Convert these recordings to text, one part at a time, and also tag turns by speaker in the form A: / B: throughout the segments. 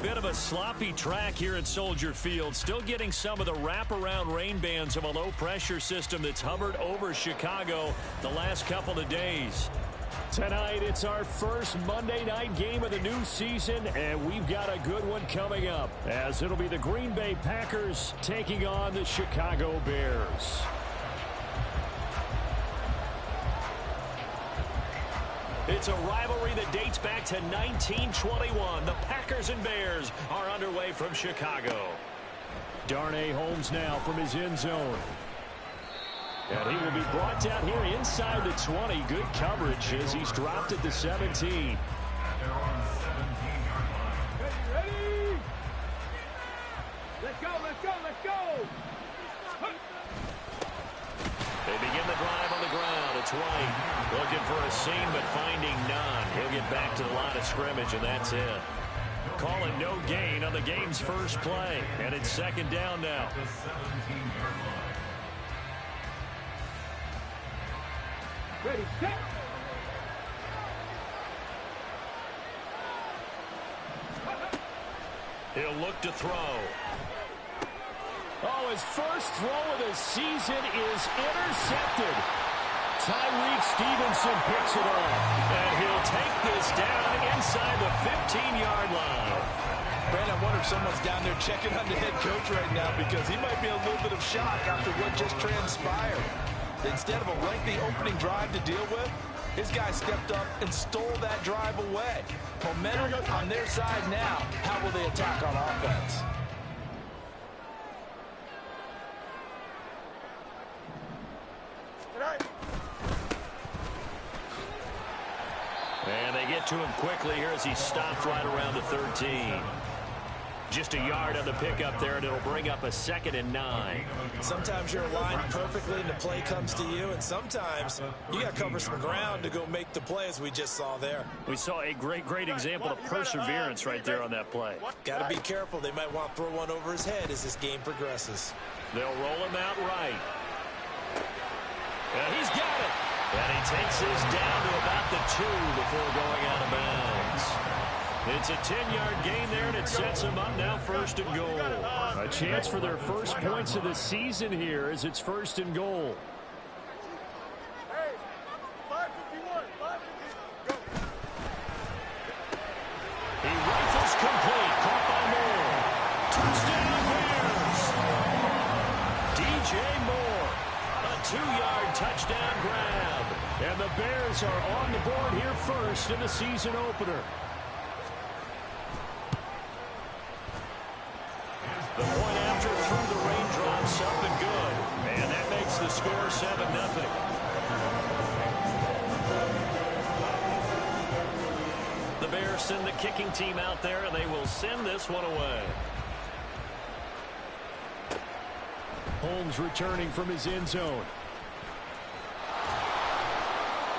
A: Bit of a sloppy track here at Soldier Field. Still getting some of the wraparound rain bands of a low-pressure system that's hovered over Chicago the last couple of days. Tonight, it's our first Monday night game of the new season, and we've got a good one coming up, as it'll be the Green Bay Packers taking on the Chicago Bears. It's a rivalry that dates back to 1921. The Packers and Bears are underway from Chicago. Darnay Holmes now from his end zone. And he will be brought down here inside the 20. Good coverage as he's dropped at the 17.
B: Ready? Let's go, let's go, let's go!
A: They begin the drive on the ground. It's White looking for a seam but finding none. He'll get back to the line of scrimmage, and that's it. Call it no gain on the game's first play, and it's second down now.
B: Ready, set!
A: He'll look to throw.
C: Oh, his first throw of the season is intercepted. Tyreek Stevenson picks it off.
A: And he'll take this down inside the 15-yard line.
D: Brandon, I wonder if someone's down there checking on the head coach right now, because he might be a little bit of shock after what just transpired. Instead of a lengthy opening drive to deal with, his guy stepped up and stole that drive away. Momentum on their side now. How will they attack on offense?
A: And they get to him quickly here as he stopped right around the 13. Just a yard on the pickup there, and it'll bring up a 2nd and 9.
D: Sometimes you're aligned perfectly and the play comes to you, and sometimes you got to cover some ground to go make the play, as we just saw there.
A: We saw a great example of perseverance right there on that play.
D: Got to be careful. They might want to throw one over his head as this game progresses.
A: They'll roll him out right. And he's got it. And he takes this down to about the 2 before going out of bounds. It's a 10-yard gain there, and it sets them up now 1st and goal.
C: A chance for their first points of the season here as it's 1st and goal.
B: Hey, 551, 550, go!
A: He rifles complete, caught by Moore. Touchdown Bears! DJ Moore, a 2-yard touchdown grab.
C: And the Bears are on the board here first in the season opener.
A: The point after through the raindrops up and good. And that makes the score 7-0. The Bears send the kicking team out there, and they will send this one away.
C: Holmes returning from his end zone.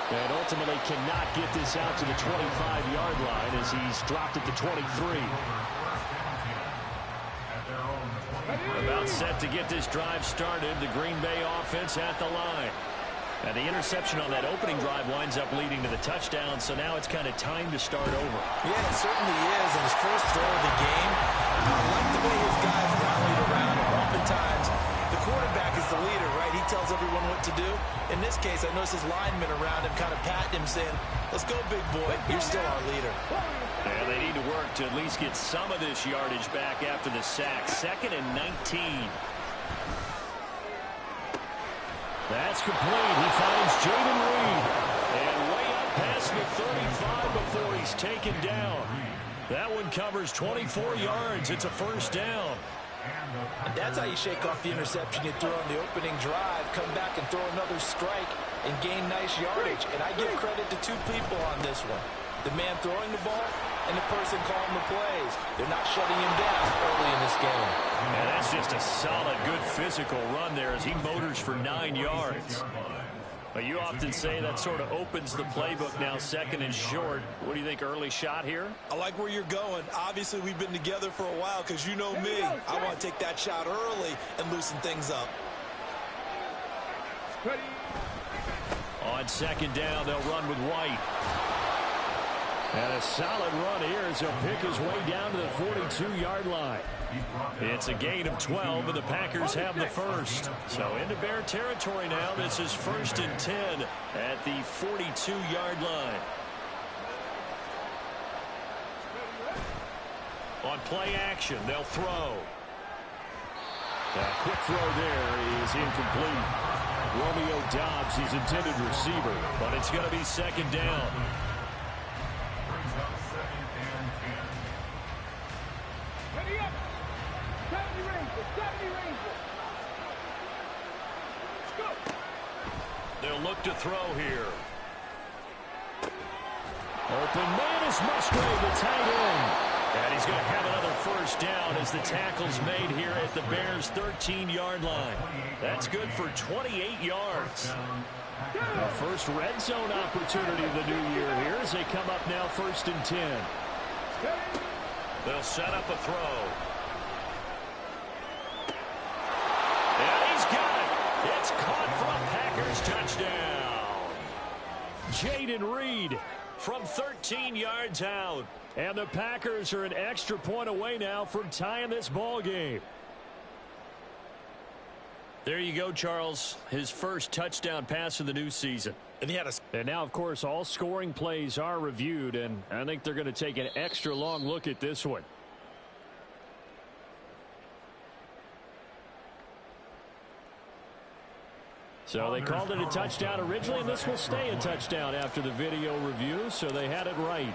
C: And ultimately cannot get this out to the 25-yard line as he's dropped at the 23.
A: About set to get this drive started. The Green Bay offense at the line. And the interception on that opening drive winds up leading to the touchdown, so now it's kind of time to start over.
D: Yeah, it certainly is. And his first throw of the game, I like the way his guys rallied around him. Oftentimes, the quarterback is the leader, right? He tells everyone what to do. In this case, I noticed his linemen around him kind of patting him, saying, let's go, big boy. You're still our leader.
A: And they need to work to at least get some of this yardage back after the sack. 2nd and 19.
C: That's complete. He finds Jayden Reed.
A: And way up past the 35 before he's taken down. That one covers 24 yards. It's a 1st down.
D: And that's how you shake off the interception you throw on the opening drive, come back and throw another strike and gain nice yardage. And I give credit to 2 people on this one. The man throwing the ball and the person calling the plays. They're not shutting him down early in this game.
A: And that's just a solid, good physical run there as he motors for 9 yards. But you often say that sort of opens the playbook now, 2nd and short. What do you think, early shot here?
D: I like where you're going. Obviously, we've been together for a while because you know me. I want to take that shot early and loosen things up.
B: Ready?
A: On 2nd down, they'll run with White.
C: And a solid run here as he'll pick his way down to the 42-yard line.
A: It's a gain of 12, and the Packers have the first. So into Bear territory now. This is 1st and 10 at the 42-yard line. On play action, they'll throw.
C: A quick throw there is incomplete. Romeo Doubs, his intended receiver.
A: But it's going to be 2nd down.
B: Ready up. 70 Rangers. 70 Rangers. Let's go.
A: They'll look to throw here.
C: Open man is Musgrave, the tight end.
A: And he's going to have another 1st down as the tackle's made here at the Bears' 13-yard line. That's good for 28 yards.
C: The first red zone opportunity of the new year here as they come up now 1st and 10.
A: They'll set up a throw. And he's got it. It's caught for a Packers touchdown.
C: Jayden Reed
A: from 13 yards out.
C: And the Packers are an extra point away now from tying this ball game.
A: There you go, Charles. His first touchdown pass of the new season.
C: And now, of course, all scoring plays are reviewed, and I think they're going to take an extra long look at this one. So they called it a touchdown originally, and this will stay a touchdown after the video review, so they had it right.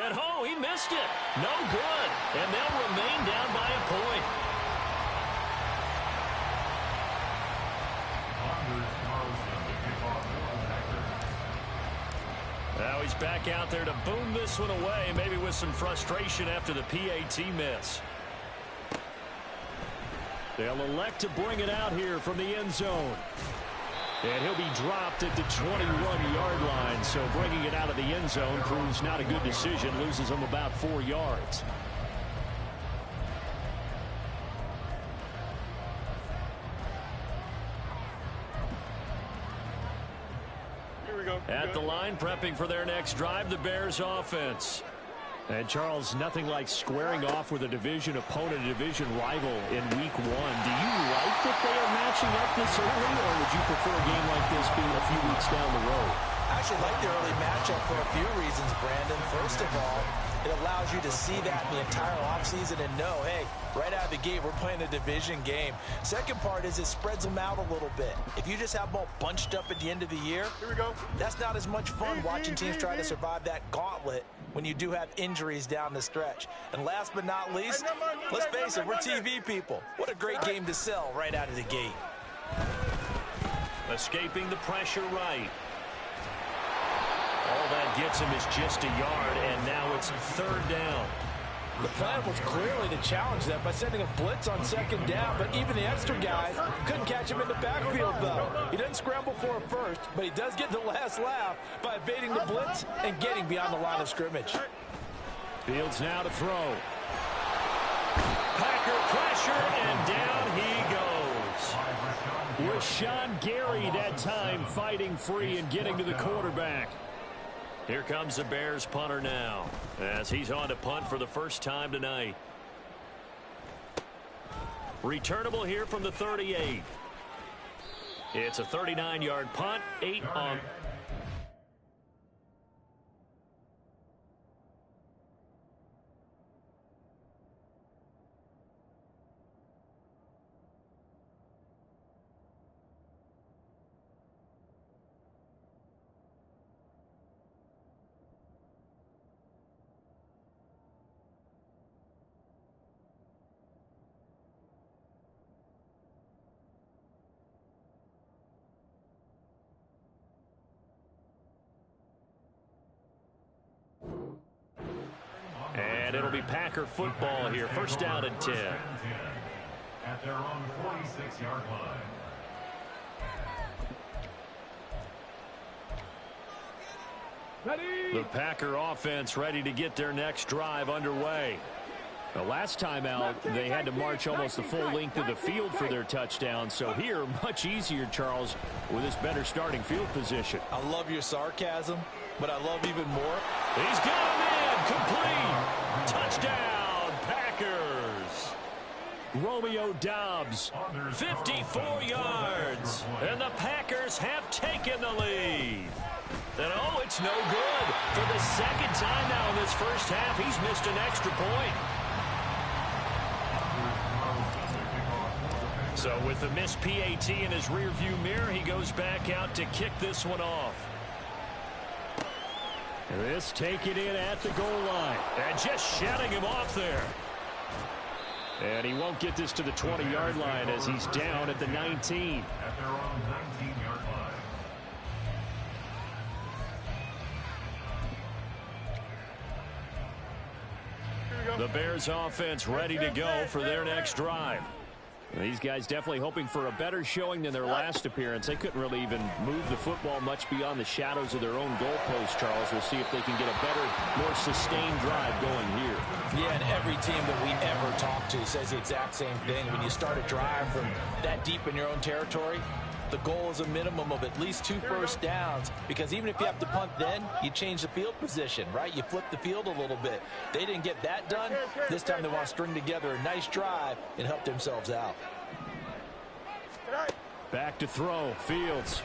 A: And oh, he missed it. No good. And they'll remain down by a point. Now he's back out there to boom this one away, maybe with some frustration after the PAT miss.
C: They'll elect to bring it out here from the end zone. And he'll be dropped at the 21-yard line, so bringing it out of the end zone proves not a good decision, loses him about 4 yards.
B: Here we go.
A: At the line, prepping for their next drive, the Bears offense.
C: And, Charles, nothing like squaring off with a division opponent, a division rival in Week 1. Do you like that they are matching up this early, or would you prefer a game like this being a few weeks down the road?
D: I actually like the early matchup for a few reasons, Brandon. First of all, it allows you to see that in the entire offseason and know, hey, right out of the gate, we're playing a division game. Second part is it spreads them out a little bit. If you just have them all bunched up at the end of the year,
B: Here we go.
D: that's not as much fun watching teams try to survive that gauntlet when you do have injuries down the stretch. And last but not least, let's face it, we're TV people. What a great game to sell right out of the gate.
A: Escaping the pressure right. All that gets him is just a yard, and now it's 3rd down.
D: The plan was clearly to challenge them by sending a blitz on 2nd down, but even the extra guys couldn't catch him in the backfield, though. He doesn't scramble for it first, but he does get the last laugh by evading the blitz and getting beyond the line of scrimmage.
C: Fields now to throw.
A: Packer pressure, and down he goes.
C: Rashawn Gary that time fighting free and getting to the quarterback.
A: Here comes the Bears punter now, as he's on to punt for the first time tonight. Returnable here from the 38. It's a 39-yard punt, 8 on. And it'll be Packer football here. 1st down and 10.
E: At their own 46-yard line.
B: Ready.
C: The Packer offense ready to get their next drive underway. The last time out, they had to march almost the full length of the field for their touchdown. So here, much easier, Charles, with this better starting field position.
D: I love your sarcasm, but I love even more.
A: He's got him in. Complete. Touchdown, Packers. Romeo Doubs, 54 yards. And the Packers have taken the lead. And oh, it's no good. For the second time now in this first half, he's missed an extra point. So with the missed PAT in his rearview mirror, he goes back out to kick this one off. This taken in at the goal line. And just shutting him off there. And he won't get this to the 20-yard line as he's down at the 19.
E: At their own 19-yard line.
A: The Bears offense ready to go for their next drive. These guys definitely hoping for a better showing than their last appearance. They couldn't really even move the football much beyond the shadows of their own goalpost, Charles. We'll see if they can get a better, more sustained drive going here.
F: Yeah, and every team that we ever talk to says the exact same thing. When you start a drive from that deep in your own territory, the goal is a minimum of at least 2 first downs, because even if you have to punt then, you change the field position, right? You flip the field a little bit. They didn't get that done. This time they want to string together a nice drive and help themselves out.
A: Back to throw, Fields.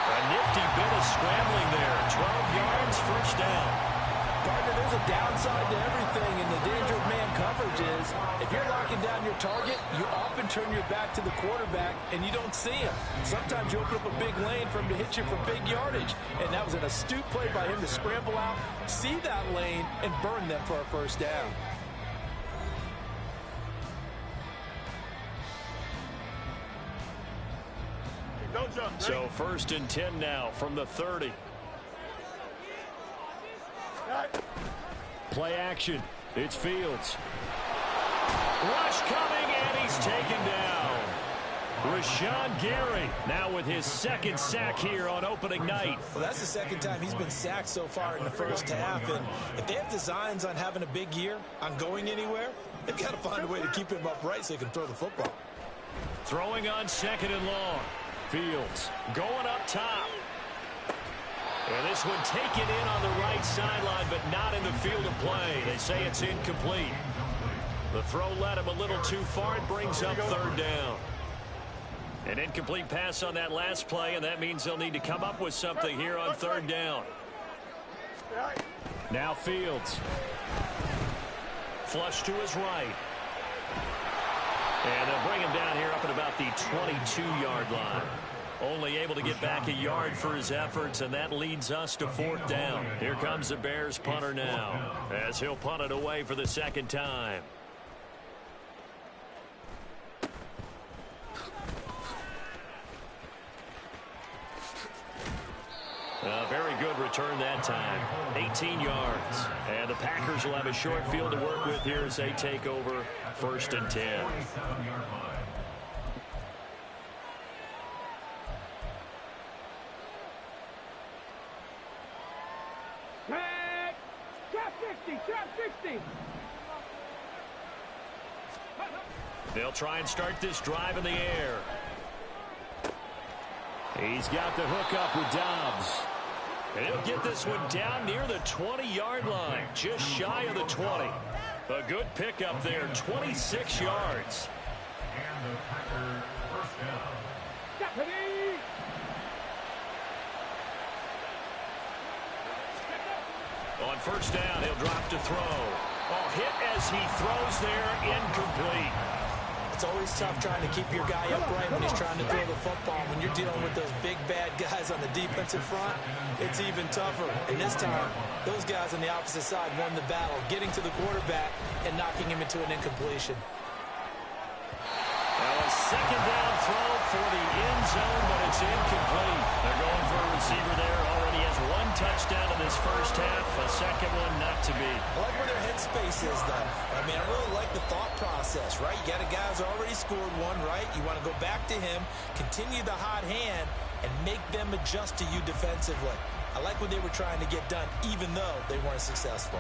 A: A nifty bit of scrambling there. 12 yards, first down.
F: Partner, there's a downside to everything, and the danger of man coverage is if you're locking down your target, you often turn your back to the quarterback and you don't see him. Sometimes you open up a big lane for him to hit you for big yardage, and that was an astute play by him to scramble out, see that lane, and burn them for a first down.
A: So first and 10 now from the 30. Play action. It's Fields. Rush coming, and he's taken down. Rashawn Gary now with his second sack here on opening night.
F: Well, that's the second time he's been sacked so far in the first half, and if they have designs on having a big year, on going anywhere, they've got to find a way to keep him upright so he can throw the football.
A: Throwing on second and long. Fields going up top. And this one taken in on the right sideline, but not in the field of play. They say it's incomplete. The throw led him a little too far. It brings up third down. An incomplete pass on that last play, and that means they'll need to come up with something here on third down. Now Fields. Flush to his right. And they'll bring him down here up at about the 22-yard line. Only able to get back a yard for his efforts, and that leads us to fourth down. Here comes the Bears punter now, as he'll punt it away for the second time. A very good return that time. 18 yards. And the Packers will have a short field to work with here as they take over first and 10.
B: Trap 60.
A: They'll try and start this drive in the air. He's got the hook up with Doubs. And he'll get this one down near the 20-yard line, just shy of the 20. A good pickup there, 26 yards.
E: And the Packer first down.
B: Deputy!
A: On first down, he'll drop to throw. Oh, hit as he throws there, incomplete.
F: It's always tough trying to keep your guy upright when he's trying to throw the football. When you're dealing with those big, bad guys on the defensive front, it's even tougher. And this time, those guys on the opposite side won the battle, getting to the quarterback and knocking him into an incompletion.
A: Now a second down throw for the end zone, but it's incomplete. They're going for a receiver there. Already has one touchdown in this first half. A second one not to be.
F: I like where their headspace is, though. I mean, I really like the thought process, right? You got a guy who's already scored one, right? You want to go back to him, continue the hot hand, and make them adjust to you defensively. I like what they were trying to get done, even though they weren't successful.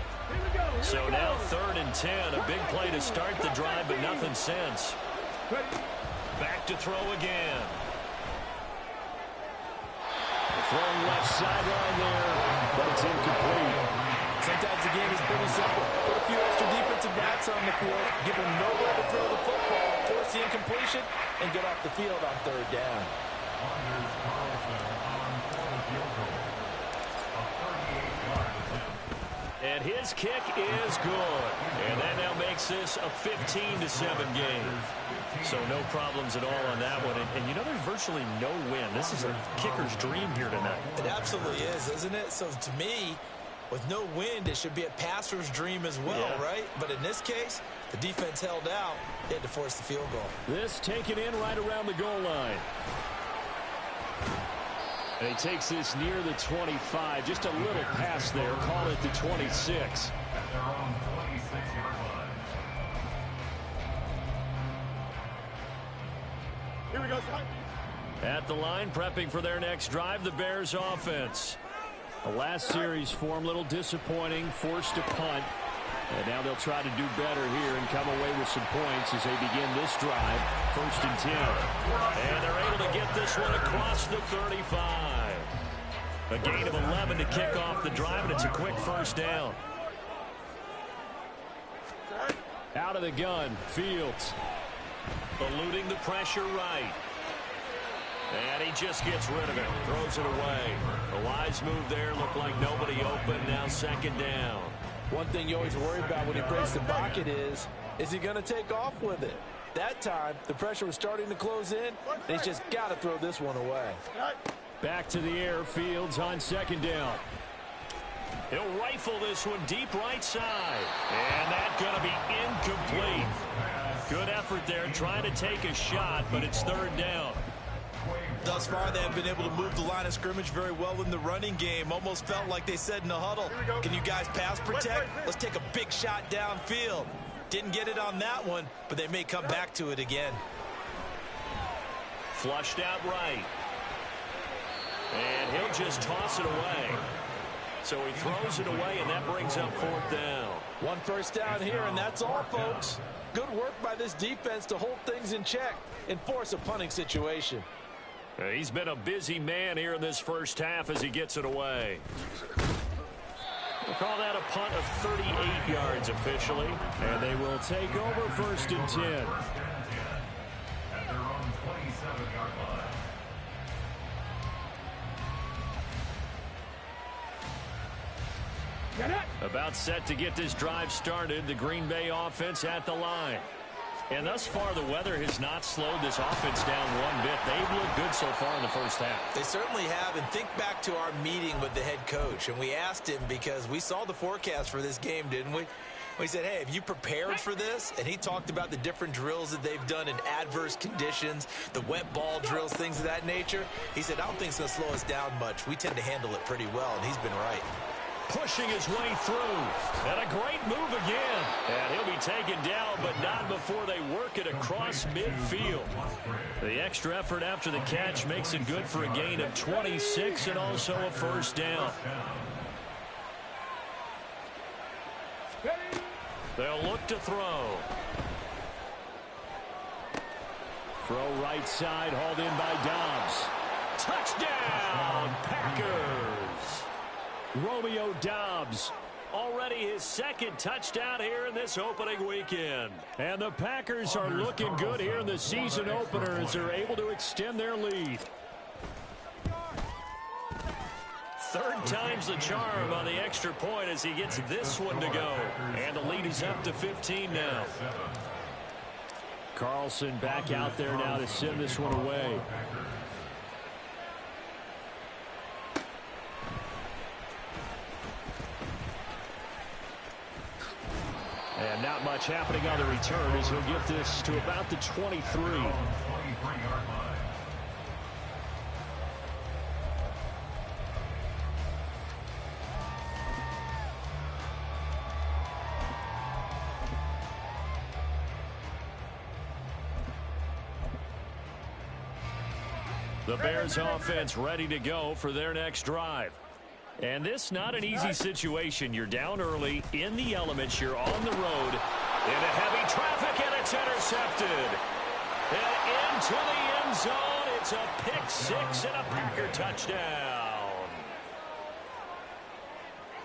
A: So now third and 10. A big play to start the drive, but nothing since. Back to throw again.
C: Throwing left sideline there, but it's incomplete.
F: Sometimes the game is pretty simple. Put a few extra defensive backs on the field, give them nowhere to throw the football, force the incompletion, and get off the field on third down.
E: Anders Carlson on for the field goal. A 38-yard attempt.
A: And his kick is good. And that now makes this a 15-7 game. So no problems at all on that one. And you know, there's virtually no win. This is a kicker's dream here tonight.
F: It absolutely is, isn't it? So to me, with no wind, it should be a passer's dream as well, right? But in this case, the defense held out. They had to force the field goal.
C: This taken in right around the goal line. And he takes this near the 25. Just a little pass there. Call it the 26.
E: At their own 26-yard line.
B: Here we go, son.
A: At the line, prepping for their next drive, the Bears offense.
C: The last series for him, a little disappointing, forced to punt. And now they'll try to do better here and come away with some points as they begin this drive. 1st and 10.
A: And they're able to get this one across the 35. A gain of 11 to kick off the drive, and it's a quick first down.
C: Out of the gun, Fields.
A: Eluding the pressure right. And he just gets rid of it. Throws it away. A wise move there. Looked like nobody open. Now 2nd down.
F: One thing you always worry about when he breaks the pocket is he going to take off with it? That time, the pressure was starting to close in, and he's just got to throw this one away.
C: Back to the air, Fields on 2nd down.
A: He'll rifle this one deep right side. And that's going to be incomplete. Good effort there trying to take a shot, but it's 3rd down.
F: Thus far, they have been able to move the line of scrimmage very well in the running game. Almost felt like they said in the huddle, can you guys pass protect? Let's take a big shot downfield. Didn't get it on that one, but they may come back to it again.
A: Flushed out right. And he'll just toss it away. So he throws it away, and that brings up 4th down.
F: 1 first down here, and that's all, folks. Good work by this defense to hold things in check and force a punting situation.
A: He's been a busy man here in this first half as he gets it away. We'll call that a punt of 38 yards officially.
C: And they will take over 1st and 10.
E: At their own 27-yard line.
A: About set to get this drive started. The Green Bay offense at the line. And thus far, the weather has not slowed this offense down one bit. They've looked good so far in the first half.
F: They certainly have, and think back to our meeting with the head coach, and we asked him because we saw the forecast for this game, didn't we? We said, hey, have you prepared for this? And he talked about the different drills that they've done in adverse conditions, the wet ball drills, things of that nature. He said, I don't think it's going to slow us down much. We tend to handle it pretty well, and he's been right.
A: Pushing his way through. And a great move again. And he'll be taken down, but not before they work it across midfield. The extra effort after the catch makes it good for a gain of 26 and also a 1st down. They'll look to throw.
C: Throw right side, hauled in by Dobbs.
A: Touchdown, Packers.
C: Romeo Dobbs.
A: Already his 2nd touchdown here in this opening weekend.
C: And the Packers are looking good here in the season opener as they're able to extend their lead.
A: 3rd time's the charm on the extra point as he gets this one to go. And the lead is up to 15 now.
C: Carlson back out there now to send this one away. And not much happening on the return as he'll get this to about the 23.
A: The Bears offense ready to go for their next drive. And this not an easy situation. You're down early in the elements. You're on the road into heavy traffic, and it's intercepted. And into the end zone. It's a pick 6 and a Packer touchdown.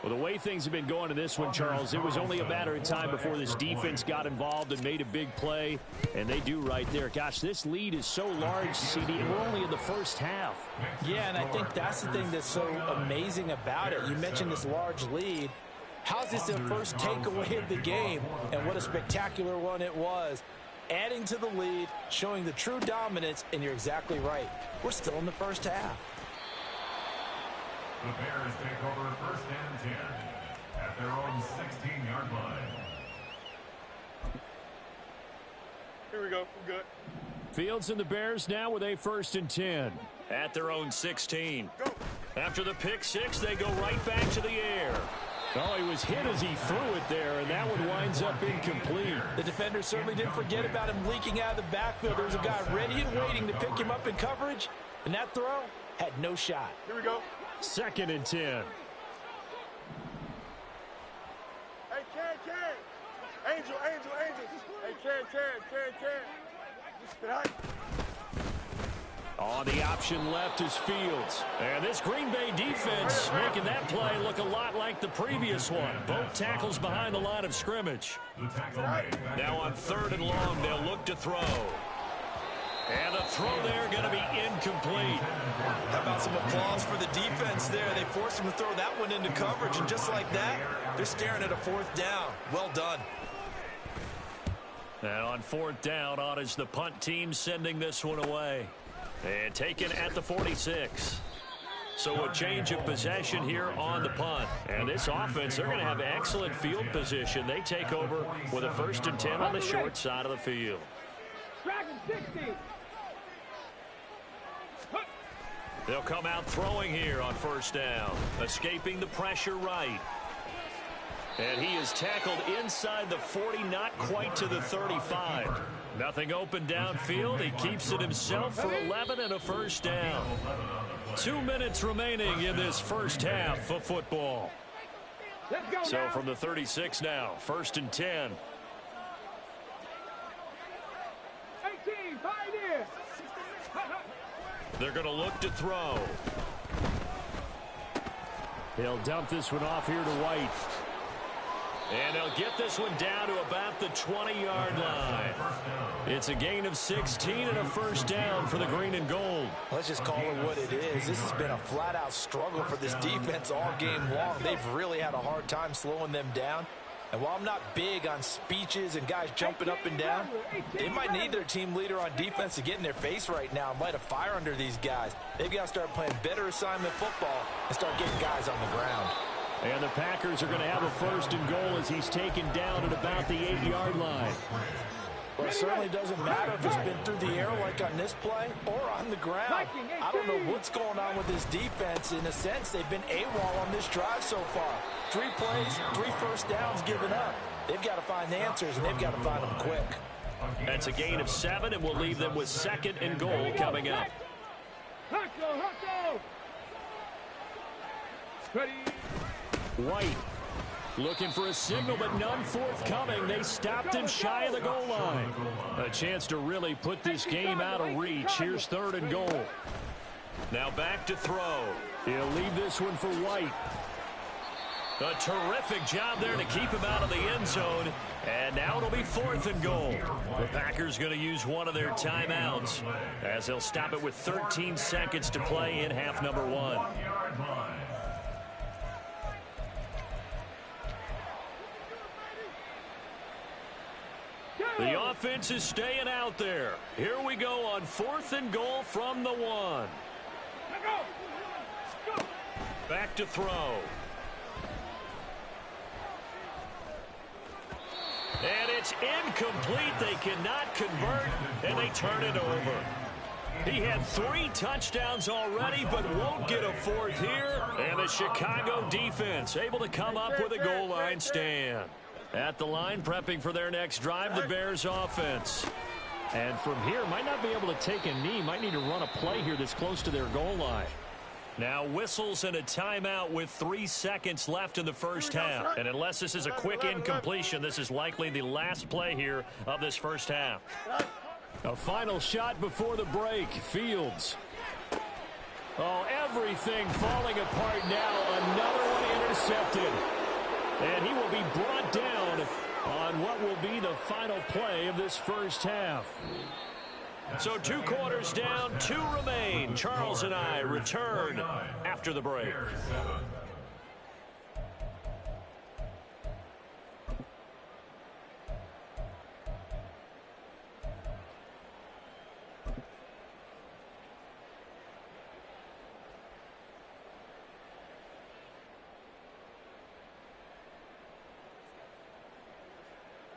C: Well, the way things have been going in this one, Charles, it was only a matter of time before this defense got involved and made a big play, and they do right there. Gosh, this lead is so large, CD, and we're only in the first half.
F: Yeah, and I think that's the thing that's so amazing about it. You mentioned this large lead. How's this their first takeaway of the game? And what a spectacular one it was. Adding to the lead, showing the true dominance, and you're exactly right. We're still in the first half.
E: The Bears take over 1st and 10 at their own 16-yard line.
B: Here we go. We're good.
C: Fields and the Bears now with a 1st and 10.
A: At their own 16. After the pick six, they go right back to the air.
C: Oh, he was hit as he threw it there, and that one winds up incomplete.
F: The defender certainly didn't forget about him leaking out of the backfield. There was a guy ready and waiting to pick him up in coverage, and that throw had no shot.
B: Here we go.
C: 2nd and 10.
B: Hey, Can. Angel. Hey, Can.
C: On the option left is Fields.
A: And this Green Bay defense making that play look a lot like the previous one. Both tackles behind the line of scrimmage.
E: The tackle made.
A: Now on 3rd and long, they'll look to throw. And the throw there going to be incomplete.
D: How about some applause for the defense there? They forced him to throw that one into coverage, and just like that, they're staring at a 4th down. Well done.
A: And on 4th down, on is the punt team sending this one away. And taken at the 46. So a change of possession here on the punt. And this offense, they're going to have excellent field position. They take over with a 1st and 10 on the short side of the field.
B: Dragon 60.
A: They'll come out throwing here on 1st down. Escaping the pressure right. And he is tackled inside the 40, not quite to the 35. Nothing open downfield. He keeps it himself for 11 and a 1st down. 2 minutes remaining in this first half of football.
B: Let's go
A: So
B: now.
A: from the 36 now, 1st and 10.
B: 18, Pioneer.
A: They're going to look to throw.
C: They'll dump this one off here to White.
A: And they'll get this one down to about the 20-yard line. It's a gain of 16 and a 1st down for the green and gold.
F: Let's just call it what it is. This has been a flat-out struggle for this defense all game long. They've really had a hard time slowing them down. And while I'm not big on speeches and guys jumping up and down, they might need their team leader on defense to get in their face right now and light a fire under these guys. They've got to start playing better assignment football and start getting guys on the ground.
C: And the Packers are going to have a 1st and goal as he's taken down at about the 8-yard line.
F: Well, it certainly doesn't matter if it's been through the air like on this play or on the ground. I don't know what's going on with this defense. In a sense, they've been AWOL on this drive so far. 3 plays, 3 1st downs given up. They've got to find the answers, and they've got to find them quick.
A: That's a gain of 7, and we'll leave them with 2nd and goal coming up.
B: Huckle. Ready.
C: White looking for a signal, but none forthcoming. They stopped him shy of the goal line. A chance to really put this game out of reach. Here's 3rd and goal.
A: Now back to throw.
C: He'll leave this one for White.
A: A terrific job there to keep him out of the end zone. And now it'll be 4th and goal. The Packers going to use one of their timeouts as they'll stop it with 13 seconds to play in half number 1. The offense is staying out there. Here we go on 4th and goal from the 1. Back to throw. And it's incomplete. They cannot convert, and they turn it over. He had 3 touchdowns already, but won't get a 4th here. And the Chicago defense able to come up with a goal line stand. At the line, prepping for their next drive, the Bears offense.
C: And from here, might not be able to take a knee. Might need to run a play here this close to their goal line.
A: Now whistles and a timeout with 3 seconds left in the first half. And unless this is a quick incompletion, this is likely the last play here of this first half.
C: A final shot before the break. Fields. Oh, everything falling apart now. Another one intercepted. And he will be brought down on what will be the final play of this first half.
A: So 2 quarters down, 2 remain. Charles and I return after the break.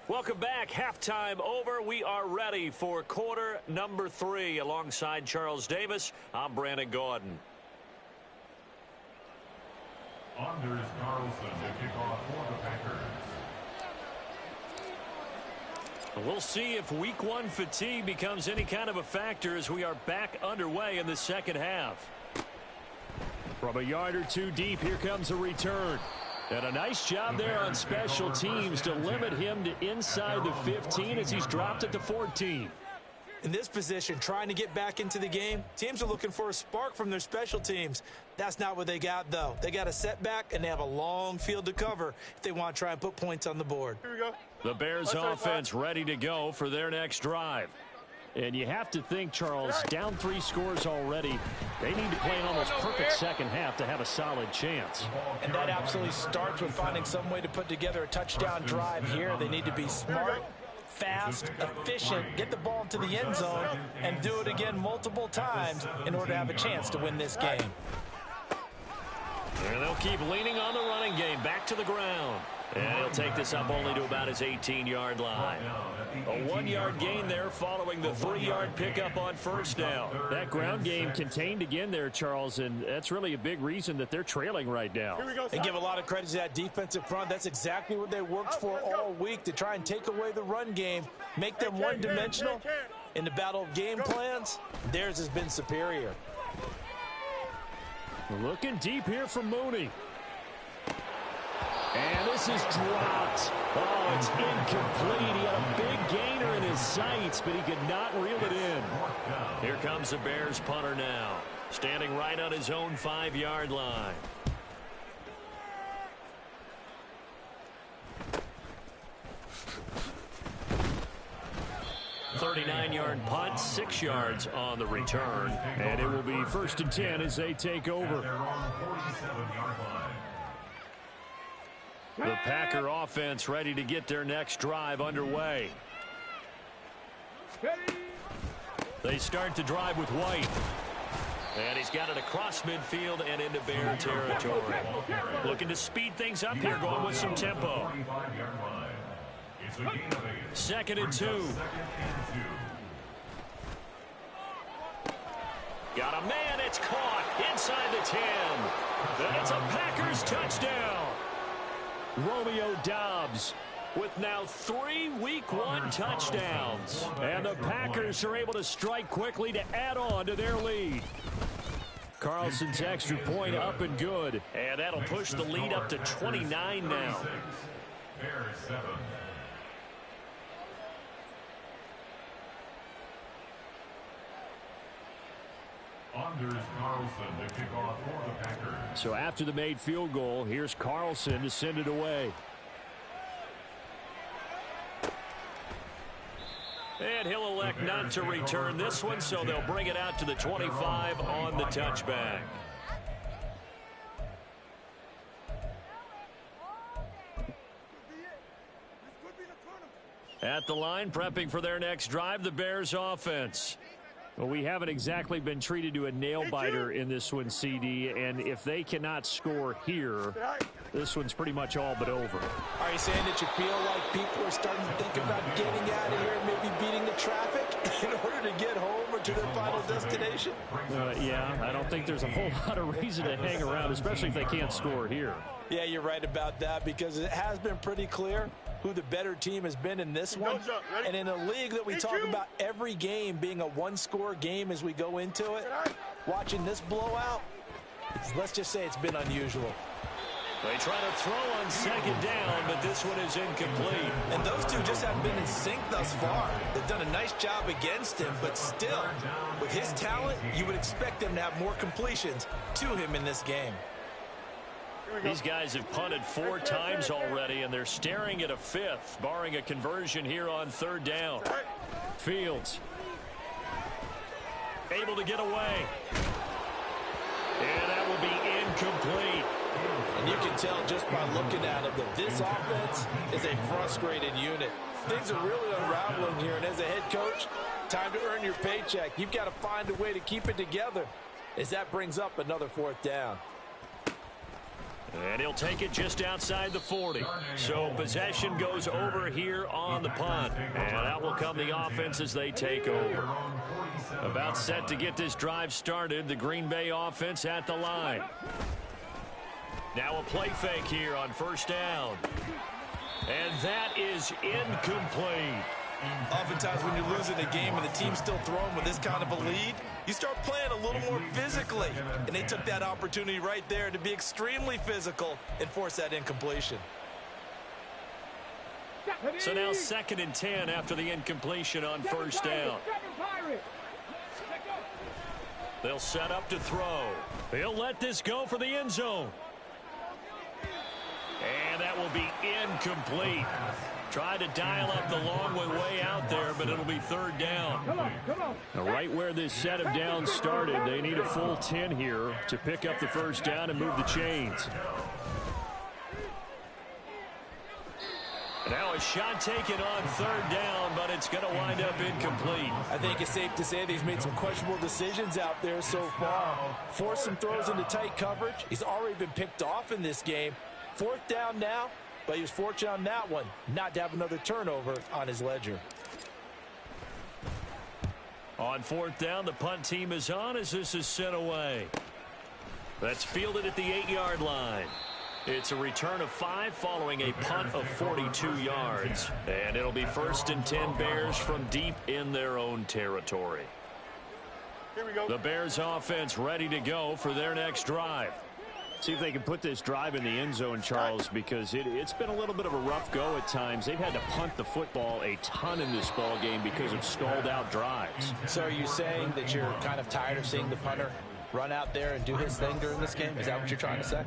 A: Welcome back. Halftime over. We are ready for quarter number 3. Alongside Charles Davis, I'm Brandon Gaudin.
E: Anders Carlson to kick off for the Packers.
A: We'll see if week 1 fatigue becomes any kind of a factor as we are back underway in the second half.
C: From a yard or 2 deep, here comes a return. And a nice job there on special teams to limit him to inside the 15 as he's dropped at the 14.
F: In this position, trying to get back into the game, teams are looking for a spark from their special teams. That's not what they got, though. They got a setback, and they have a long field to cover if they want to try and put points on the board.
B: Here we go.
A: The Bears offense ready to go for their next drive.
C: And you have to think, Charles, down 3 scores already. They need to play an almost perfect second half to have a solid chance.
F: And that absolutely starts with finding some way to put together a touchdown drive here. They need to be smart, fast, efficient, get the ball into the end zone, and do it again multiple times in order to have a chance to win this game.
A: And they'll keep leaning on the running game back to the ground. And he'll take this up only to about his 18-yard line. A 1-yard gain there following the 3-yard pickup on first down.
C: That ground game contained again there, Charles, and that's really a big reason that they're trailing right now.
F: And give a lot of credit to that defensive front. That's exactly what they worked for all week, to try and take away the run game, make them one-dimensional. In the battle of game plans, theirs has been superior.
C: Looking deep here from Mooney. And this is dropped. Oh, it's incomplete. He had a big gainer in his sights, but he could not reel it in.
A: Here comes the Bears punter now, standing right on his own 5-yard line. .39-yard punt, 6 yards on the return.
C: And it will be 1st and 10 as they take over.
A: The Packer offense ready to get their next drive underway. They start the drive with White. And he's got it across midfield and into Bear territory. Looking to speed things up here, going with some tempo. 2nd and 2. Got a man, it's caught inside the 10. And it's a Packers touchdown.
C: Romeo Doubs
A: with now 3 week 1 touchdowns.
C: And the Packers are able to strike quickly to add on to their lead. Carlson's extra point up and good.
A: And that'll push the lead up to 29 now.
E: Bears 7. Anders Carlson to kick off for the Packers.
C: So after the made field goal, here's Carlson to send it away.
A: And he'll elect not to return this one, so they'll bring it out to the 25 on the touchback. At the line, prepping for their next drive, the Bears offense.
C: Well, we haven't exactly been treated to a nail-biter in this one, CD, and if they cannot score here, this one's pretty much all but over.
F: Are you saying that you feel like people are starting to think about getting out of here and maybe beating the traffic in order to get home or to their final destination?
C: Yeah, I don't think there's a whole lot of reason to hang around, especially if they can't score here.
F: Yeah, you're right about that, because it has been pretty clear who the better team has been in this one. And in a league that we talk about every game being a one-score game as we go into it, watching this blowout, let's just say it's been unusual.
A: They try to throw on 2nd down, but this one is incomplete.
F: And those two just haven't been in sync thus far. They've done a nice job against him, but still, with his talent, you would expect them to have more completions to him in this game.
A: These guys have punted 4 times already, and they're staring at a 5th, barring a conversion here on 3rd down.
C: Fields.
A: Able to get away. And that will be incomplete.
F: And you can tell just by looking at it that this offense is a frustrated unit. Things are really unraveling here, and as a head coach, time to earn your paycheck. You've got to find a way to keep it together as that brings up another 4th down.
A: And he'll take it just outside the 40. So possession goes over here on the punt. And out will come the offense as they take over. About set to get this drive started, the Green Bay offense at the line. Now a play fake here on 1st down. And that is incomplete.
D: Oftentimes when you're losing a game and the team's still throwing with this kind of a lead, you start playing a little more physically. And they took that opportunity right there to be extremely physical and force that incompletion.
A: So now 2nd and 10 after the incompletion on 1st down. They'll set up to throw. He'll let this go for the end zone. And that will be incomplete. Tried to dial up the long way out there, but it'll be 3rd down.
C: Now, right where this set of downs started, they need a full 10 here to pick up the 1st down and move the chains.
A: Now a shot taken on 3rd down, but it's going to wind up incomplete.
F: I think it's safe to say that he's made some questionable decisions out there so far. Forced some throws into tight coverage. He's already been picked off in this game. 4th down now. But he was fortunate on that one not to have another turnover on his ledger.
A: On 4th down, the punt team is on as this is sent away. That's fielded at the 8-yard line. It's a return of 5 following a punt of 42 yards. And it'll be 1st and 10 Bears from deep in their own territory.
B: Here we go.
A: The Bears offense ready to go for their next drive.
C: See if they can put this drive in the end zone, Charles, because it's been a little bit of a rough go at times. They've had to punt the football a ton in this ball game because of stalled out drives.
F: So are you saying that you're kind of tired of seeing the punter run out there and do his thing during this game? Is that what you're trying to say?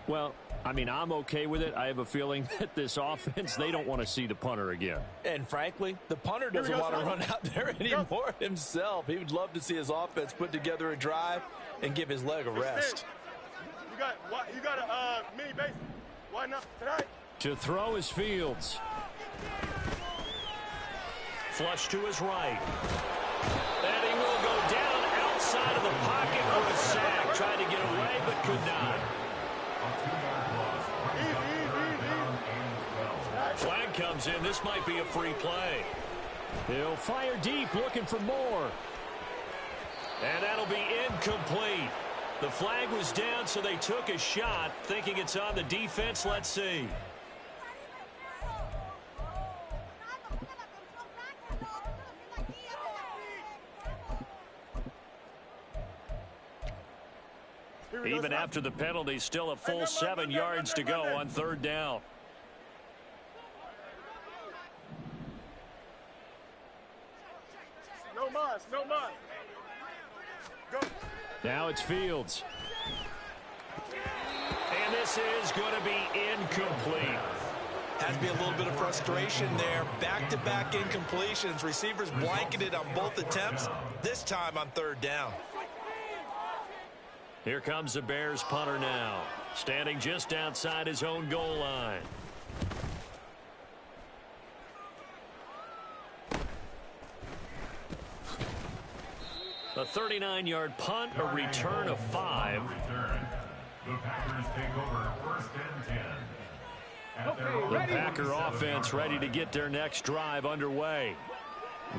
C: Well, I mean, I'm okay with it. I have a feeling that this offense, they don't want to see the punter again.
F: And frankly, the punter doesn't want to run out there anymore himself. He would love to see his offense put together a drive and give his leg a rest.
B: You got a mini base. Why not tonight?
C: To throw is Fields.
A: Flush to his right. And he will go down outside of the pocket for a sack. Tried to get away, but could not. Flag comes in. This might be a free play.
C: He'll fire deep, looking for more.
A: And that'll be incomplete. The flag was down, so they took a shot, thinking it's on the defense. Let's see. Even after the penalty, still a full 7 yards to go on 3rd down.
B: No mas, no mas. Go.
C: Now it's Fields.
A: And this is going to be incomplete.
D: Has to be a little bit of frustration there. Back-to-back incompletions. Receivers blanketed on both attempts, this time on 3rd down.
A: Here comes the Bears punter now, standing just outside his own goal line. A 39-yard punt, a return of 5.
E: The Packers take over 1st and 10.
A: The Packer offense ready to get their next drive underway.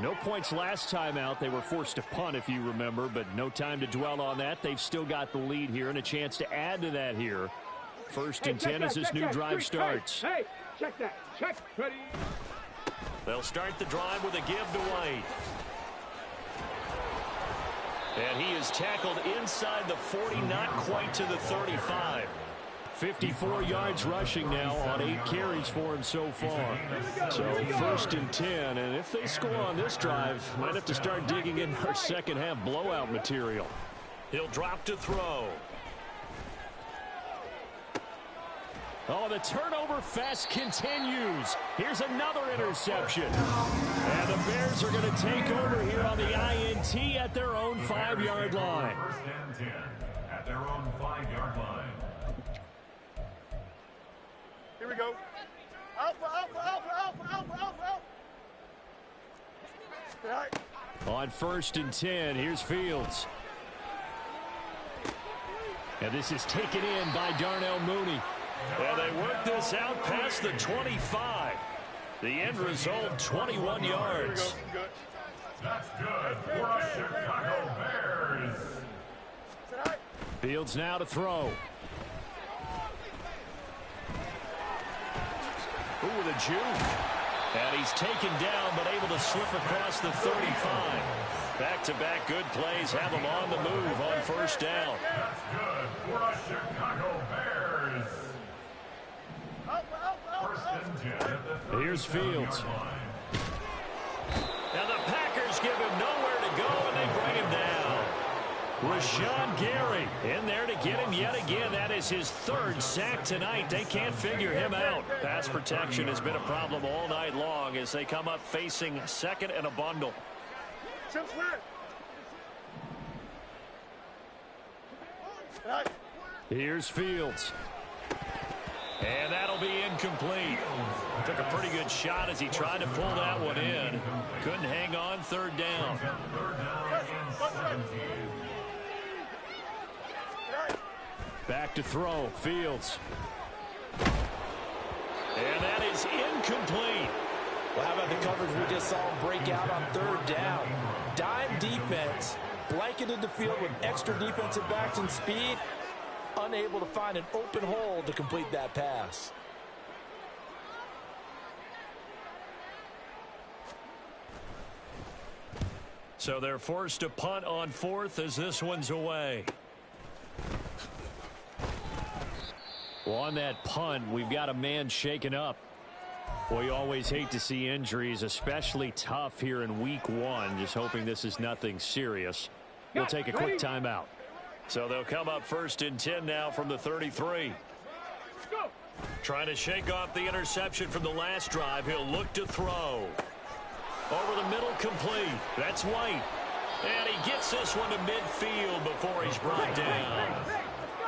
C: No points last time out. They were forced to punt, if you remember, but no time to dwell on that. They've still got the lead here and a chance to add to that here. 1st and 10 as this new drive starts.
B: Hey, check that. Check. Ready.
A: They'll start the drive with a give to White. And he is tackled inside the 40, not quite to the 35.
C: 54 yards rushing now on 8 carries for him so far. So 1st and 10, and if they score on this drive, might have to start digging in our second half blowout material.
A: He'll drop to throw.
C: Oh, the turnover fest continues. Here's another interception. And the Bears are going to take over here on the INT at their own 5-yard line.
E: First and 10 at their own 5-yard line.
B: Here we go. Alpha, alpha, alpha, alpha, alpha, alpha, alpha. All right.
C: On 1st and 10, here's Fields. And this is taken in by Darnell Mooney.
A: And they work this out past the 25. The end result, 21 yards.
B: Good.
E: That's good for the Chicago Bears.
C: Fields now to throw.
A: Ooh, the juke. And he's taken down, but able to slip across the 35. Back-to-back good plays have him on the move on 1st down.
E: That's good for the Chicago Bears. First and 10 at the
C: Here's Fields.
E: 37-yard line.
A: Now the Packers give him nowhere to go, and they bring him down. Rashawn Gary in there to get him yet again. That is his 3rd sack tonight. They can't figure him out. Pass protection has been a problem all night long as they come up facing 2nd and a bundle.
C: Here's Fields.
A: And that'll be incomplete. Took a pretty good shot as he tried to pull that one in. Couldn't hang on 3rd down.
E: Third down and 17.
C: Back to throw. Fields.
A: And that is incomplete.
F: Well, how about the coverage we just saw him break out on 3rd down? Dime defense, blanketed the field with extra defensive backs and speed, unable to find an open hole to complete that pass.
A: So they're forced to punt on 4th as this one's away.
C: Well, on that punt, we've got a man shaken up. Well, you always hate to see injuries, especially tough here in week 1. Just hoping this is nothing serious. We'll take a quick timeout.
A: So they'll come up 1st and 10 now from the 33. Trying to shake off the interception from the last drive. He'll look to throw. Over the middle, complete. That's White. And he gets this one to midfield before he's brought down.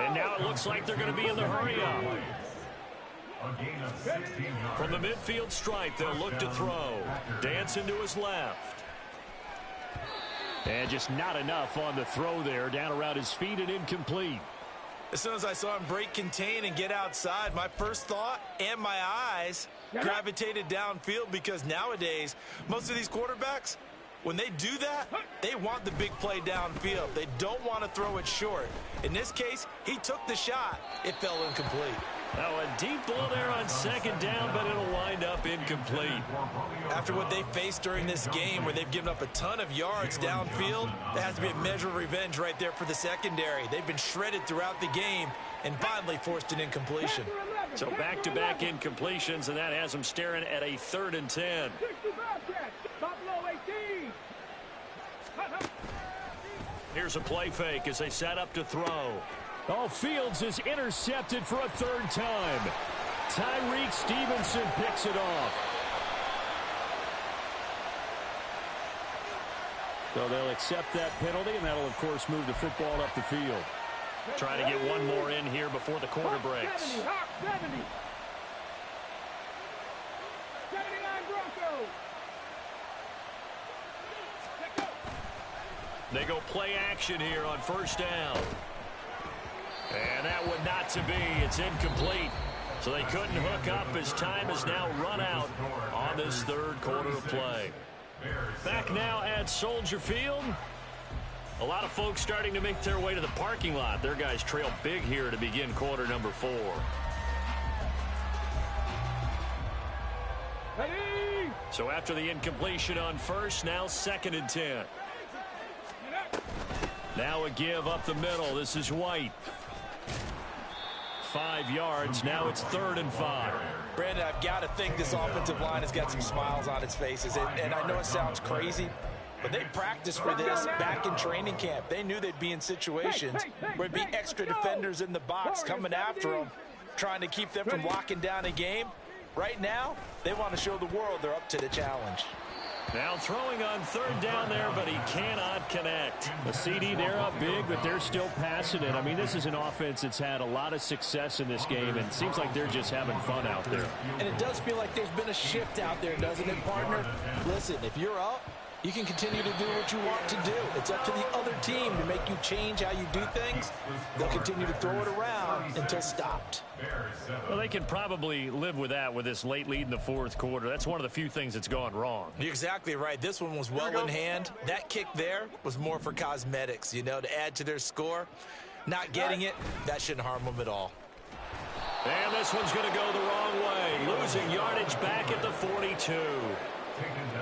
A: And now it looks like they're going to be in the hurry-up.
E: A gain of 16 yards.
A: From the midfield stripe, they'll look to throw. Dancing to his left.
C: And just not enough on the throw there. Down around his feet and incomplete.
D: As soon as I saw him break contain and get outside, my first thought and my eyes gravitated downfield, because nowadays, most of these quarterbacks, when they do that, they want the big play downfield. They don't want to throw it short. In this case, he took the shot. It fell incomplete.
A: Now a deep ball there on 2nd down, but it'll wind up incomplete.
D: After what they faced during this game, where they've given up a ton of yards downfield, there has to be a measure of revenge right there for the secondary. They've been shredded throughout the game and finally forced an incompletion.
A: So back-to-back incompletions, and that has them staring at a 3rd and 10. Here's a play fake as they set up to throw.
C: Oh, Fields is intercepted for a 3rd time. Tyreek Stevenson picks it off. So they'll accept that penalty, and that'll, of course, move the football up the field.
A: Trying to get one more in here before the quarter breaks.
G: 79 Broncos.
A: They go play action here on 1st down. And that would not to be. It's incomplete. So they couldn't hook up as time is now run out on this 3rd quarter of play. Back now at Soldier Field. A lot of folks starting to make their way to the parking lot. Their guys trail big here to begin quarter number 4. So after the incompletion on 1st, now 2nd and 10. Now a give up the middle. This is White. 5 yards. Now it's 3rd and 5.
F: Brandon, I've got to think this offensive line has got some smiles on its faces. And I know it sounds crazy, but they practiced for this back in training camp. They knew they'd be in situations where there'd be extra defenders in the box coming after them. trying to keep them from locking down a game. Right now, they want to show the world they're up to the challenge.
C: Now throwing on third down there, but he cannot connect. The CD, they're up big, but they're still passing it. I mean, this is an offense that's had a lot of success in this game, and it seems like they're just having fun out there.
F: And it does feel like there's been a shift out there, doesn't it, partner? Listen, if you're up, you can continue to do what you want to do. It's up to the other team to make you change how you do things. They'll continue to throw it around until stopped.
C: Well, they can probably live with that with this late lead in the fourth quarter. That's one of the few things that's gone wrong.
F: You're exactly right. This one was well in hand. That kick there was more for cosmetics, you know, to add to their score. Not getting it, that shouldn't harm them at all.
C: And this one's going to go the wrong way. Losing yardage back at the 42.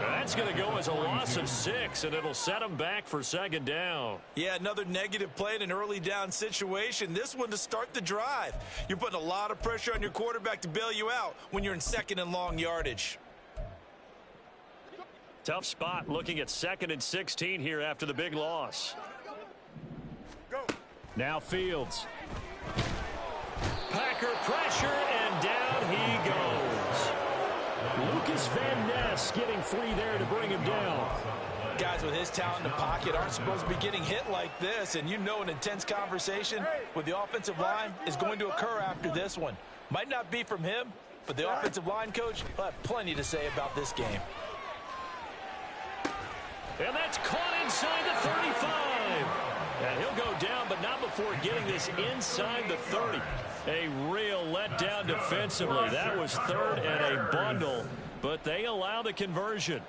C: That's going to go as a loss of 6, and it'll set them back for second down.
F: Yeah, another negative play in an early down situation. This one to start the drive. You're putting a lot of pressure on your quarterback to bail you out when you're in second and long yardage.
C: Tough spot looking at 2nd and 16 here after the big loss. Now Fields. Packer pressure, and down he goes. Lucas Van Ness getting free there to bring him down.
F: Guys with his talent in the pocket aren't supposed to be getting hit like this, and you know an intense conversation with the offensive line is going to occur after this one. Might not be from him, but the offensive line coach will have plenty to say about this game.
C: And that's caught inside the 35. And he'll go down, but not before getting this inside the 30. A real letdown defensively. That was third and a bundle, but they allow the conversion.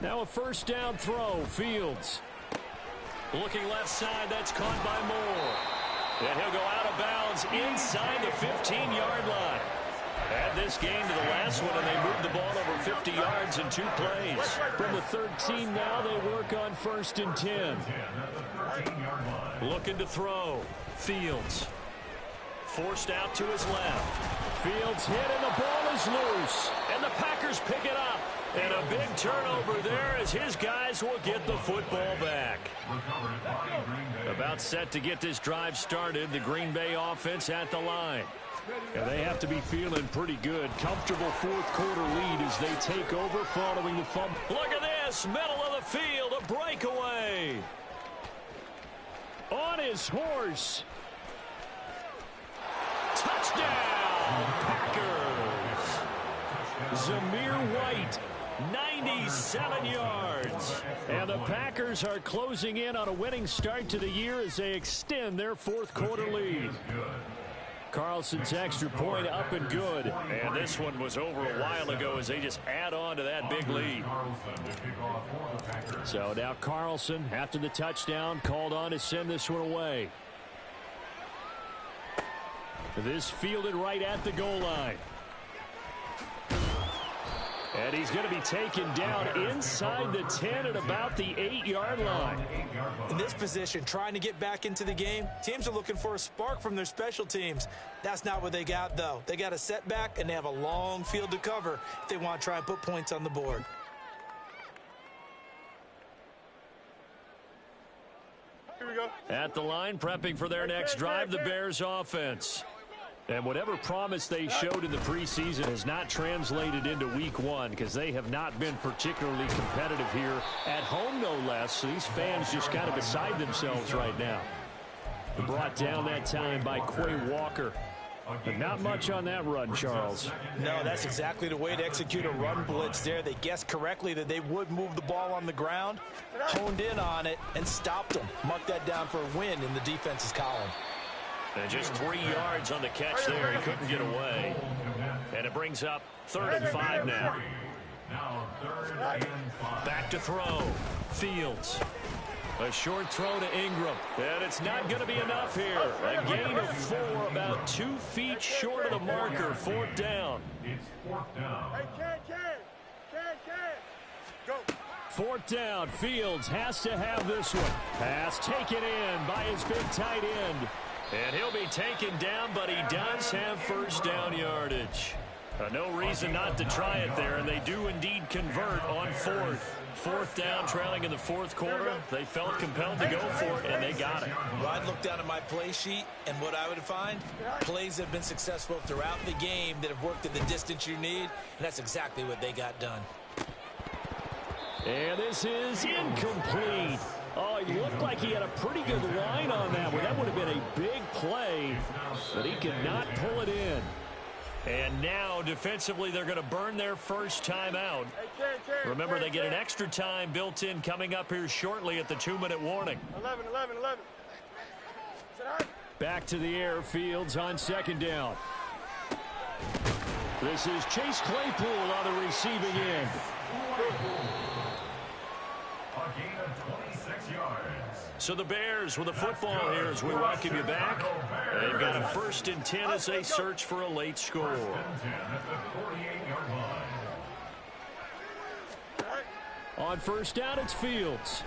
C: Now a first down throw. Fields. Looking left side, that's caught by Moore. And he'll go out of bounds inside the 15-yard line. Add this game to the last one, and they moved the ball over 50 yards in 2 plays. From the 13 now, they work on 1st and 10. Looking to throw. Fields. Forced out to his left. Fields hit, and the ball is loose. And the Packers pick it up. And a big turnover there as his guys will get the football back. About set to get this drive started. The Green Bay offense at the line. And they have to be feeling pretty good. Comfortable fourth quarter lead as they take over following the fumble. Look at this. Middle of the field. A breakaway. On his horse. Touchdown, Packers. Zamir White, 97 yards. And the Packers are closing in on a winning start to the year as they extend their fourth quarter lead. Carlson's extra point up and good. And this one was over a while ago as they just add on to that big lead. So now Carlson, after the touchdown, called on to send this one away. This fielded right at the goal line. And he's going to be taken down inside the 10 at about the 8-yard line.
F: In this position, trying to get back into the game, teams are looking for a spark from their special teams. That's not what they got, though. They got a setback, and they have a long field to cover if they want to try and put points on the board.
B: Here we go.
C: At the line, prepping for their next drive, the Bears offense. And whatever promise they showed in the preseason has not translated into week 1 because they have not been particularly competitive here at home, no less. So these fans just kind of beside themselves right now. Brought down that time by Quay Walker. But not much on that run, Charles.
F: No, that's exactly the way to execute a run blitz there. They guessed correctly that they would move the ball on the ground, honed in on it, and stopped them. Mark that down for a win in the defense's column.
C: And just 3 yards on the catch there. He couldn't get away. And it brings up 3rd and 5 now. Back to throw. Fields. A short throw to Ingram. And it's not going to be enough here. A gain of 4, about 2 feet short of the marker. 4th down.
B: Hey, Go.
C: 4th down. Fields has to have this one. Pass taken in by his big tight end. And he'll be taken down, but he does have first down yardage.
A: No reason not to try it there, and they do indeed convert on fourth. Fourth down, trailing in the fourth quarter. They felt compelled to go for it, and they got it.
F: Well, I'd look down at my play sheet, and what I would find, plays have been successful throughout the game that have worked at the distance you need, and that's exactly what they got done.
C: And this is incomplete. Oh, he looked like he had a pretty good line on that one. That would have been a big play, but he could not pull it in.
A: And now, defensively, they're going to burn their first time out. Remember, they get an extra time built in coming up here shortly at the 2-minute warning.
B: 11.
C: Back to the air, Fields on second down. This is Chase Claypool on the receiving end.
E: A gain of 26 yards.
A: So the Bears with the football here as we welcome you back. They've got a 1st and 10 as they search for a late score.
E: 1st and 10 at the 48-yard line.
C: On first down, it's Fields.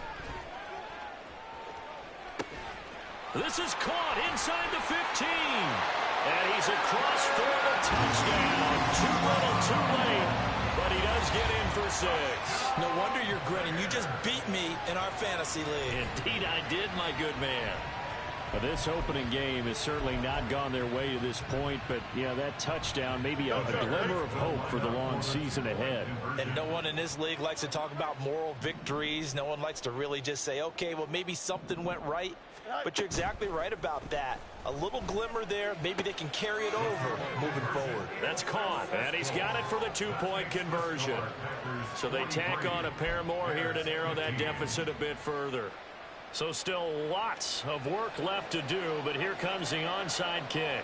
A: This is caught inside the 15. And he's across for the touchdown. Too little, too late. But he does get in for 6.
F: No wonder you're grinning. You just beat me in our fantasy league.
A: Indeed I did, my good man.
C: This opening game has certainly not gone their way to this point, but, yeah, that touchdown, maybe a glimmer of hope for the long season ahead.
F: And no one in this league likes to talk about moral victories. No one likes to really just say, okay, well, maybe something went right. But you're exactly right about that. A little glimmer there. Maybe they can carry it over moving forward.
A: That's caught, and he's got it for the 2-point conversion. So they tack on a pair more here to narrow that deficit a bit further. So still lots of work left to do, but here comes the onside kick.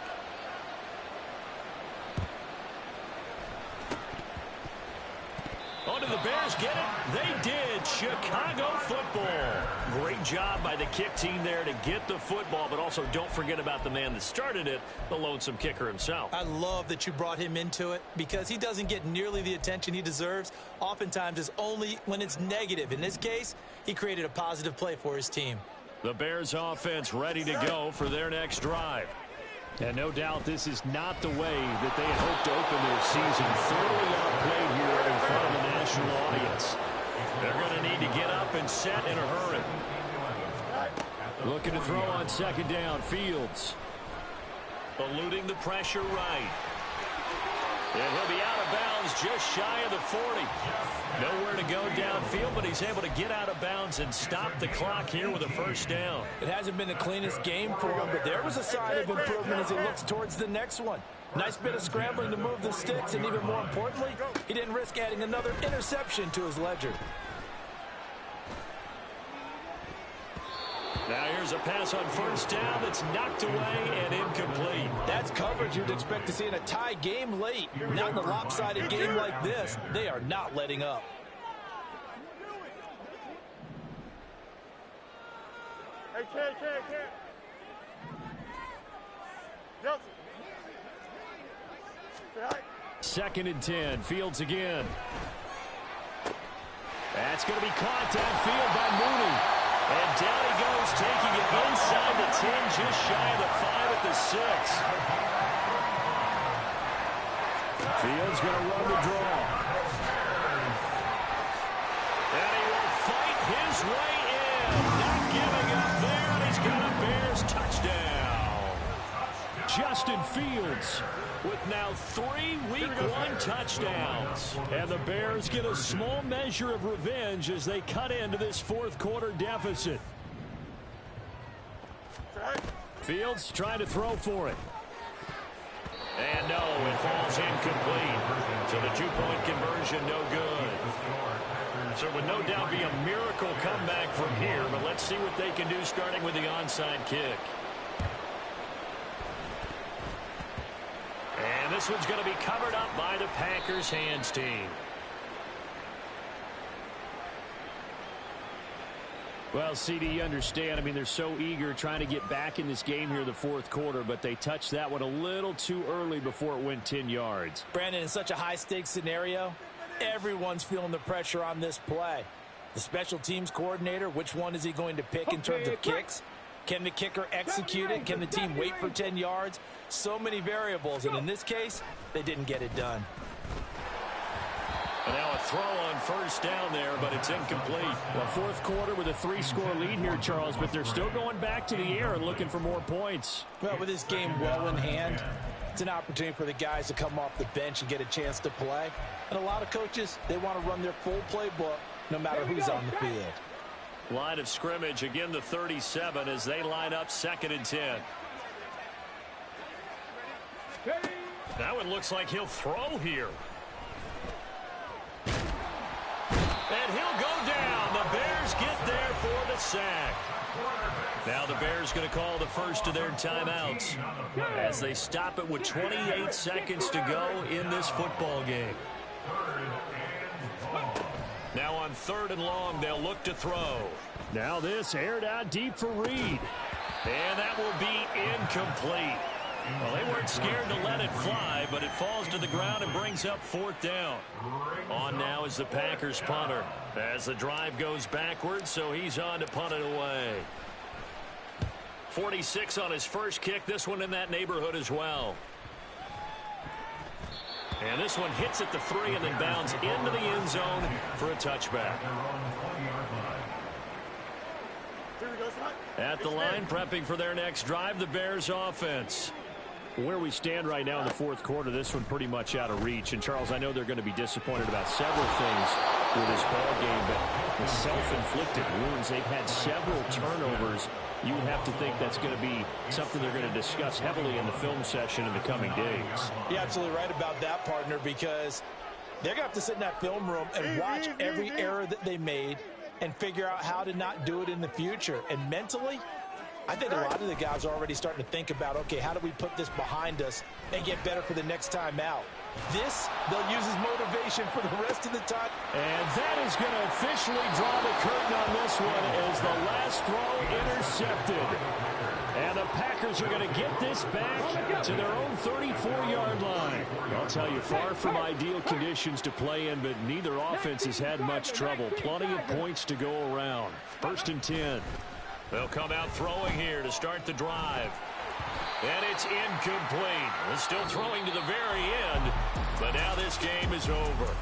A: Oh, did the Bears get it? They did. Chicago football. Great job by the kick team there to get the football, but also don't forget about the man that started it, the lonesome kicker himself.
F: I love that you brought him into it because he doesn't get nearly the attention he deserves. Oftentimes it's only when it's negative. In this case, he created a positive play for his team.
A: The Bears offense ready to go for their next drive.
C: And no doubt this is not the way that they had hoped to open their season. Thoroughly outplayed here in front of the national audience.
A: They're going to need to get up and set in a hurry.
C: Looking to throw on second down. Fields.
A: Eluding the pressure right. And he'll be out of bounds just shy of the 40. Nowhere to go downfield, but he's able to get out of bounds and stop the clock here with a first down.
F: It hasn't been the cleanest game for him, but there was a sign of improvement as he looks towards the next one. Nice bit of scrambling to move the sticks, and even more importantly, he didn't risk adding another interception to his ledger.
A: Now here's a pass on first down that's knocked away and incomplete.
F: That's coverage you'd expect to see in a tie game late. Not in a lopsided game like this. They are not letting up.
B: Hey, Ken. Nelson.
C: Second and 10. Fields again. That's going to be caught downfield by Mooney.
A: And down he goes, taking it inside the 10, just shy of the 5 at the 6.
C: Fields going to run the draw.
A: And he will fight his way in. Not giving up there, and he's got a Bears touchdown.
C: Justin Fields with now 3 Week 1 touchdowns. And the Bears get a small measure of revenge as they cut into this fourth quarter deficit. Fields trying to throw for it.
A: And no, it falls incomplete. So the 2-point conversion no good. So it would no doubt be a miracle comeback from here, but let's see what they can do starting with the onside kick. And this one's going to be covered up by the Packers hands team.
C: Well, CD, you understand. I mean, they're so eager trying to get back in this game here in the fourth quarter, but they touched that one a little too early before it went 10 yards.
F: Brandon, in such a high-stakes scenario, everyone's feeling the pressure on this play. The special teams coordinator, which one is he going to pick in terms of kicks? Can the kicker execute it? Can the team wait for 10 yards? So many variables, and in this case, they didn't get it done.
A: And now a throw on first down there, but it's incomplete.
C: The fourth quarter with a 3-score lead here, Charles, but they're still going back to the air and looking for more points.
F: Well, with this game well in hand, it's an opportunity for the guys to come off the bench and get a chance to play. And a lot of coaches, they want to run their full playbook no matter who's on the field.
A: Line of scrimmage, again the 37 as they line up 2nd and 10. Now it looks like he'll throw here. And he'll go down. The Bears get there for the sack. Now the Bears going to call the first of their timeouts as they stop it with 28 seconds to go in this football game. Now on 3rd and long, they'll look to throw.
C: Now this aired out deep for Reed.
A: And that will be incomplete. Well, they weren't scared to let it fly, but it falls to the ground and brings up 4th down. On now is the Packers punter as the drive goes backwards, so he's on to punt it away. 46 on his first kick, this one in that neighborhood as well. And this one hits at the 3 and then bounds into the end zone for a touchback. At the line, prepping for their next drive, the Bears offense.
C: Where we stand right now in the fourth quarter, this one pretty much out of reach. And, Charles, I know they're going to be disappointed about several things with this ball game, but the self-inflicted wounds, they've had several turnovers. You would have to think that's going to be something they're going to discuss heavily in the film session in the coming days.
F: You're absolutely right about that, partner, because they're going to have to sit in that film room and watch every error that they made and figure out how to not do it in the future. And mentally, I think a lot of the guys are already starting to think about, okay, how do we put this behind us and get better for the next time out? This, they'll use as motivation for the rest of the time.
C: And that is going to officially draw the curtain on this one as the last throw intercepted. And the Packers are going to get this back to their own 34-yard line. I'll tell you, far from ideal conditions to play in, but neither offense has had much trouble. Plenty of points to go around. 1st and 10.
A: They'll come out throwing here to start the drive. And it's incomplete. They're still throwing to the very end, but now this game is over.